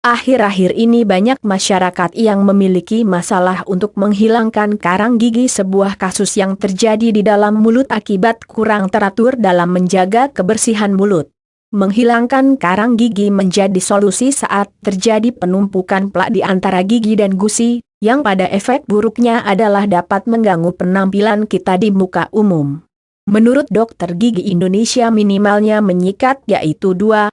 Akhir-akhir ini banyak masyarakat yang memiliki masalah untuk menghilangkan karang gigi, sebuah kasus yang terjadi di dalam mulut akibat kurang teratur dalam menjaga kebersihan mulut. Menghilangkan karang gigi menjadi solusi saat terjadi penumpukan plak di antara gigi dan gusi, yang pada efek buruknya adalah dapat mengganggu penampilan kita di muka umum. Menurut dokter gigi Indonesia, minimalnya menyikat yaitu 2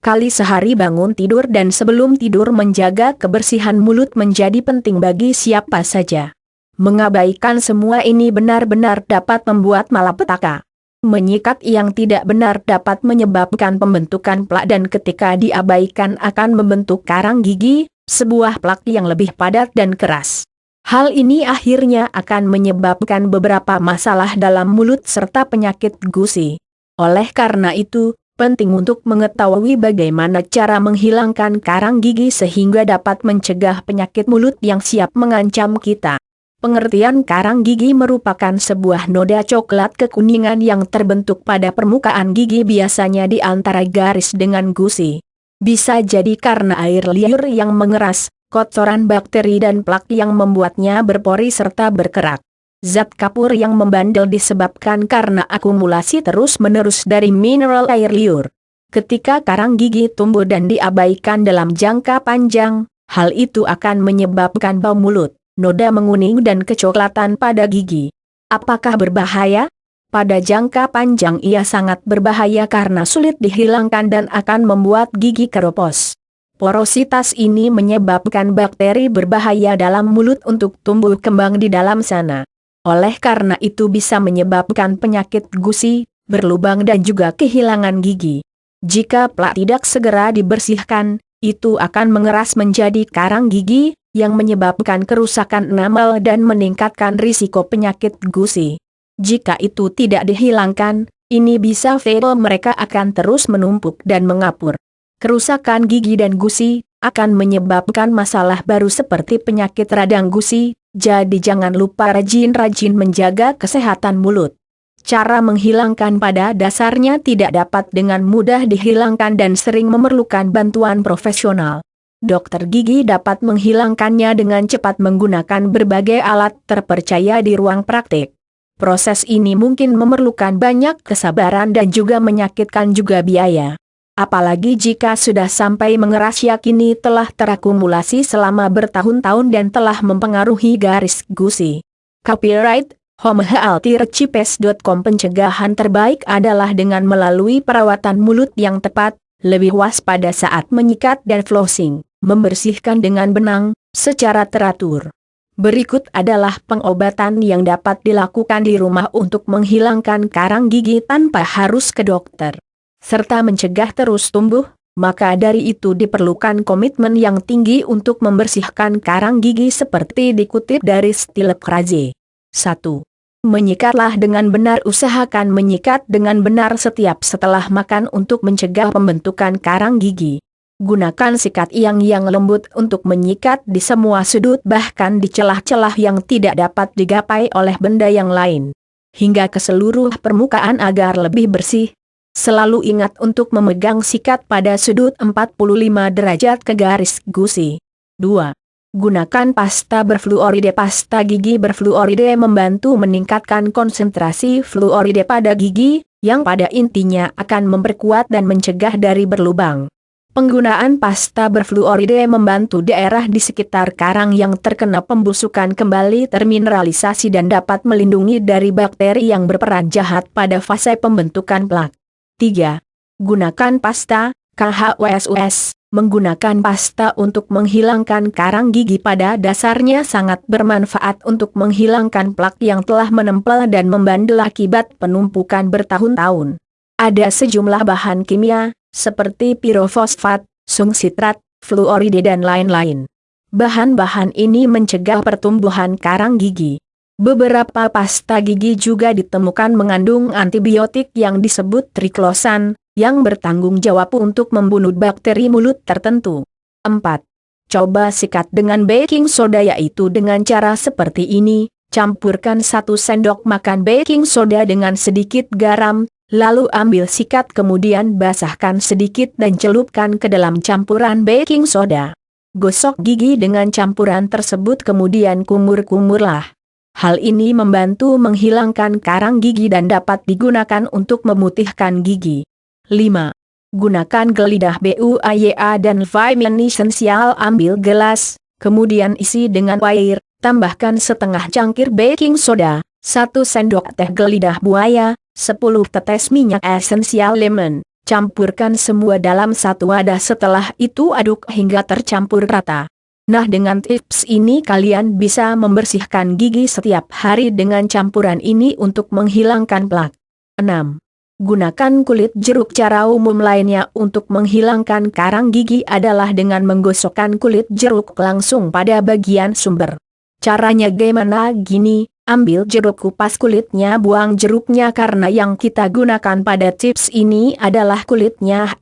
kali sehari bangun tidur dan sebelum tidur. Menjaga kebersihan mulut menjadi penting bagi siapa saja. Mengabaikan semua ini benar-benar dapat membuat malapetaka. Menyikat yang tidak benar dapat menyebabkan pembentukan plak dan ketika diabaikan akan membentuk karang gigi, sebuah plak yang lebih padat dan keras. Hal ini akhirnya akan menyebabkan beberapa masalah dalam mulut serta penyakit gusi. Oleh karena itu, penting untuk mengetahui bagaimana cara menghilangkan karang gigi sehingga dapat mencegah penyakit mulut yang siap mengancam kita. Pengertian karang gigi merupakan sebuah noda coklat kekuningan yang terbentuk pada permukaan gigi, biasanya di antara garis dengan gusi. Bisa jadi karena air liur yang mengeras, kotoran bakteri dan plak yang membuatnya berpori serta berkerak. Zat kapur yang membandel disebabkan karena akumulasi terus-menerus dari mineral air liur. Ketika karang gigi tumbuh dan diabaikan dalam jangka panjang, hal itu akan menyebabkan bau mulut, noda menguning dan kecoklatan pada gigi. Apakah berbahaya? Pada jangka panjang ia sangat berbahaya karena sulit dihilangkan dan akan membuat gigi keropos. Porositas ini menyebabkan bakteri berbahaya dalam mulut untuk tumbuh kembang di dalam sana. Oleh karena itu bisa menyebabkan penyakit gusi, berlubang dan juga kehilangan gigi. Jika plak tidak segera dibersihkan, itu akan mengeras menjadi karang gigi, yang menyebabkan kerusakan enamel dan meningkatkan risiko penyakit gusi. Jika itu tidak dihilangkan, ini bisa fatal, mereka akan terus menumpuk dan mengapur. Kerusakan gigi dan gusi akan menyebabkan masalah baru seperti penyakit radang gusi, jadi jangan lupa rajin-rajin menjaga kesehatan mulut. Cara menghilangkan pada dasarnya tidak dapat dengan mudah dihilangkan dan sering memerlukan bantuan profesional. Dokter gigi dapat menghilangkannya dengan cepat menggunakan berbagai alat terpercaya di ruang praktik. Proses ini mungkin memerlukan banyak kesabaran dan juga menyakitkan juga biaya. Apalagi jika sudah sampai mengeras, yakini telah terakumulasi selama bertahun-tahun dan telah mempengaruhi garis gusi. Copyright homehealthyrecipes.com. Pencegahan terbaik adalah dengan melalui perawatan mulut yang tepat, lebih waspada saat menyikat dan flossing, membersihkan dengan benang, secara teratur. Berikut adalah pengobatan yang dapat dilakukan di rumah untuk menghilangkan karang gigi tanpa harus ke dokter, serta mencegah terus tumbuh, maka dari itu diperlukan komitmen yang tinggi untuk membersihkan karang gigi seperti dikutip dari Stilep Kraze. 1. Menyikatlah dengan benar. Usahakan menyikat dengan benar setiap setelah makan untuk mencegah pembentukan karang gigi. Gunakan sikat yang lembut untuk menyikat di semua sudut, bahkan di celah-celah yang tidak dapat digapai oleh benda yang lain, hingga ke seluruh permukaan agar lebih bersih. Selalu ingat untuk memegang sikat pada sudut 45 derajat ke garis gusi. 2. Gunakan pasta berfluoride. Pasta gigi berfluoride membantu meningkatkan konsentrasi fluoride pada gigi, yang pada intinya akan memperkuat dan mencegah dari berlubang. Penggunaan pasta berfluoride membantu daerah di sekitar karang yang terkena pembusukan kembali termineralisasi dan dapat melindungi dari bakteri yang berperan jahat pada fase pembentukan plak. 3. Gunakan pasta KHWSUS. Menggunakan pasta untuk menghilangkan karang gigi pada dasarnya sangat bermanfaat untuk menghilangkan plak yang telah menempel dan membandel akibat penumpukan bertahun-tahun. Ada sejumlah bahan kimia, seperti pirofosfat, sungsitrat, fluoride dan lain-lain. Bahan-bahan ini mencegah pertumbuhan karang gigi. Beberapa pasta gigi juga ditemukan mengandung antibiotik yang disebut triklosan, yang bertanggung jawab untuk membunuh bakteri mulut tertentu. 4. Coba sikat dengan baking soda, yaitu dengan cara seperti ini. Campurkan 1 sendok makan baking soda dengan sedikit garam, Lalu ambil sikat kemudian basahkan sedikit dan celupkan ke dalam campuran baking soda. Gosok gigi dengan campuran tersebut kemudian kumur-kumurlah. Hal ini membantu menghilangkan karang gigi dan dapat digunakan untuk memutihkan gigi. 5. Gunakan gelidah BUAYA dan vitamin esensial. Ambil gelas, kemudian isi dengan air, tambahkan setengah cangkir baking soda, 1 sendok teh gelidah buaya, 10 tetes minyak esensial lemon. Campurkan semua dalam satu wadah, setelah itu aduk hingga tercampur rata. Nah, dengan tips ini kalian bisa membersihkan gigi setiap hari dengan campuran ini untuk menghilangkan plak. 6. Gunakan kulit jeruk. Cara umum lainnya untuk menghilangkan karang gigi adalah dengan menggosokkan kulit jeruk langsung pada bagian sumber. Caranya gimana? Gini, ambil jeruk, kupas kulitnya, buang jeruknya karena yang kita gunakan pada tips ini adalah kulitnya.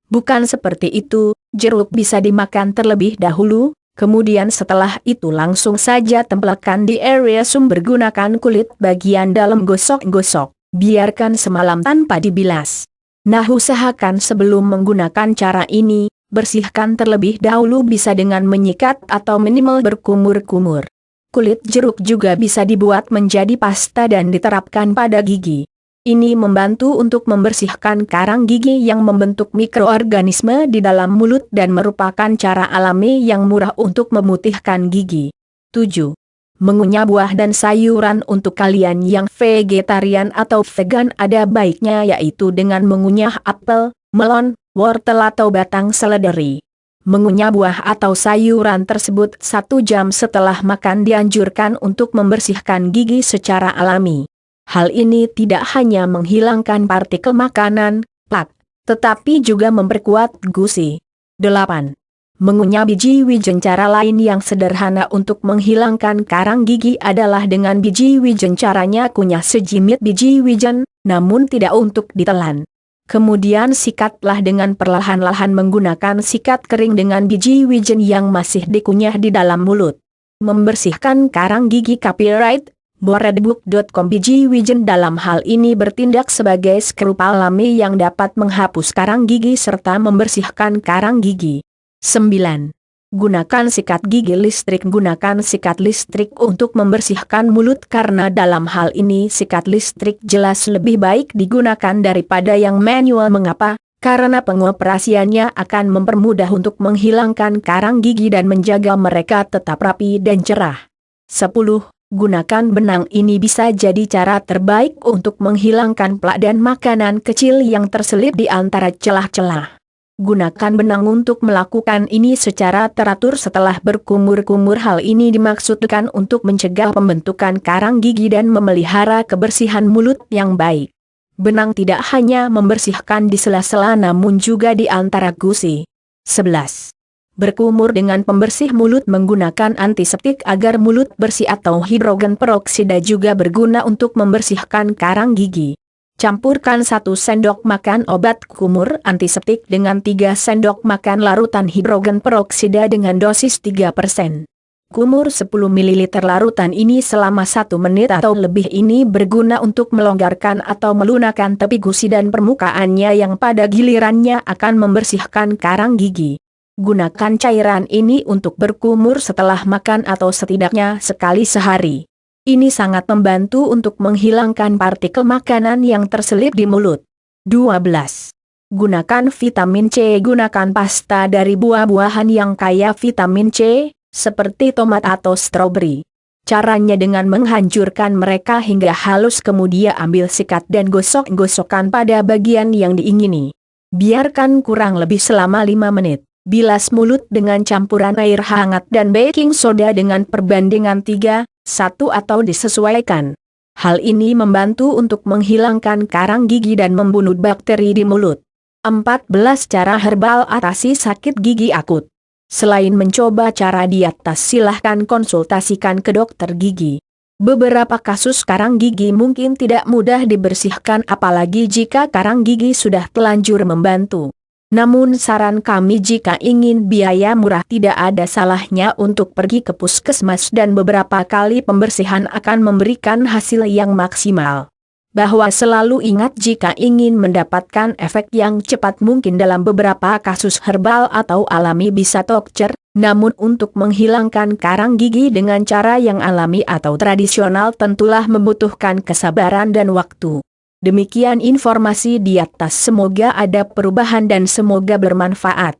Bukan seperti itu, jeruk bisa dimakan terlebih dahulu, kemudian setelah itu langsung saja tempelkan di area sumber. Gunakan kulit bagian dalam, gosok-gosok, biarkan semalam tanpa dibilas. Nah, usahakan sebelum menggunakan cara ini, bersihkan terlebih dahulu, bisa dengan menyikat atau minimal berkumur-kumur. Kulit jeruk juga bisa dibuat menjadi pasta dan diterapkan pada gigi. Ini membantu untuk membersihkan karang gigi yang membentuk mikroorganisme di dalam mulut dan merupakan cara alami yang murah untuk memutihkan gigi. 7. Mengunyah buah dan sayuran. Untuk kalian yang vegetarian atau vegan ada baiknya yaitu dengan mengunyah apel, melon, wortel atau batang seledri. Mengunyah buah atau sayuran tersebut 1 jam setelah makan dianjurkan untuk membersihkan gigi secara alami. Hal ini tidak hanya menghilangkan partikel makanan, plak, tetapi juga memperkuat gusi. 8. Mengunyah biji wijen. Cara lain yang sederhana untuk menghilangkan karang gigi adalah dengan biji wijen. Caranya kunyah sejimit biji wijen, namun tidak untuk ditelan. Kemudian sikatlah dengan perlahan-lahan menggunakan sikat kering dengan biji wijen yang masih dikunyah di dalam mulut. Membersihkan karang gigi. Copyright boredbook.com. Biji wijen dalam hal ini bertindak sebagai skrup alami yang dapat menghapus karang gigi serta membersihkan karang gigi. 9. Gunakan sikat gigi listrik. Gunakan sikat listrik untuk membersihkan mulut karena dalam hal ini sikat listrik jelas lebih baik digunakan daripada yang manual. Mengapa? Karena pengoperasiannya akan mempermudah untuk menghilangkan karang gigi dan menjaga mereka tetap rapi dan cerah. 10. Gunakan benang. Ini bisa jadi cara terbaik untuk menghilangkan plak dan makanan kecil yang terselip di antara celah-celah. Gunakan benang untuk melakukan ini secara teratur setelah berkumur-kumur. Hal ini dimaksudkan untuk mencegah pembentukan karang gigi dan memelihara kebersihan mulut yang baik. Benang tidak hanya membersihkan di sela-sela namun juga di antara gusi. 11. Berkumur dengan pembersih mulut. Menggunakan antiseptik agar mulut bersih atau hidrogen peroksida juga berguna untuk membersihkan karang gigi. Campurkan 1 sendok makan obat kumur antiseptik dengan 3 sendok makan larutan hidrogen peroksida dengan dosis 3%. Kumur 10 ml larutan ini selama 1 menit atau lebih. Ini berguna untuk melonggarkan atau melunakkan tepi gusi dan permukaannya yang pada gilirannya akan membersihkan karang gigi. Gunakan cairan ini untuk berkumur setelah makan atau setidaknya sekali sehari. Ini sangat membantu untuk menghilangkan partikel makanan yang terselip di mulut. 12. Gunakan vitamin C. Gunakan pasta dari buah-buahan yang kaya vitamin C, seperti tomat atau stroberi. Caranya dengan menghancurkan mereka hingga halus kemudian ambil sikat dan gosok-gosokkan pada bagian yang diingini. Biarkan kurang lebih selama 5 menit. Bilas mulut dengan campuran air hangat dan baking soda dengan perbandingan 3:1 atau disesuaikan. Hal ini membantu untuk menghilangkan karang gigi dan membunuh bakteri di mulut. 14. Cara herbal atasi sakit gigi akut. Selain mencoba cara di atas, silahkan konsultasikan ke dokter gigi. Beberapa kasus karang gigi mungkin tidak mudah dibersihkan apalagi jika karang gigi sudah telanjur membantu. Namun saran kami jika ingin biaya murah tidak ada salahnya untuk pergi ke puskesmas dan beberapa kali pembersihan akan memberikan hasil yang maksimal. bahwa selalu ingat jika ingin mendapatkan efek yang cepat mungkin dalam beberapa kasus herbal atau alami bisa dokter, namun untuk menghilangkan karang gigi dengan cara yang alami atau tradisional tentulah membutuhkan kesabaran dan waktu. Demikian informasi di atas, semoga ada perubahan dan semoga bermanfaat.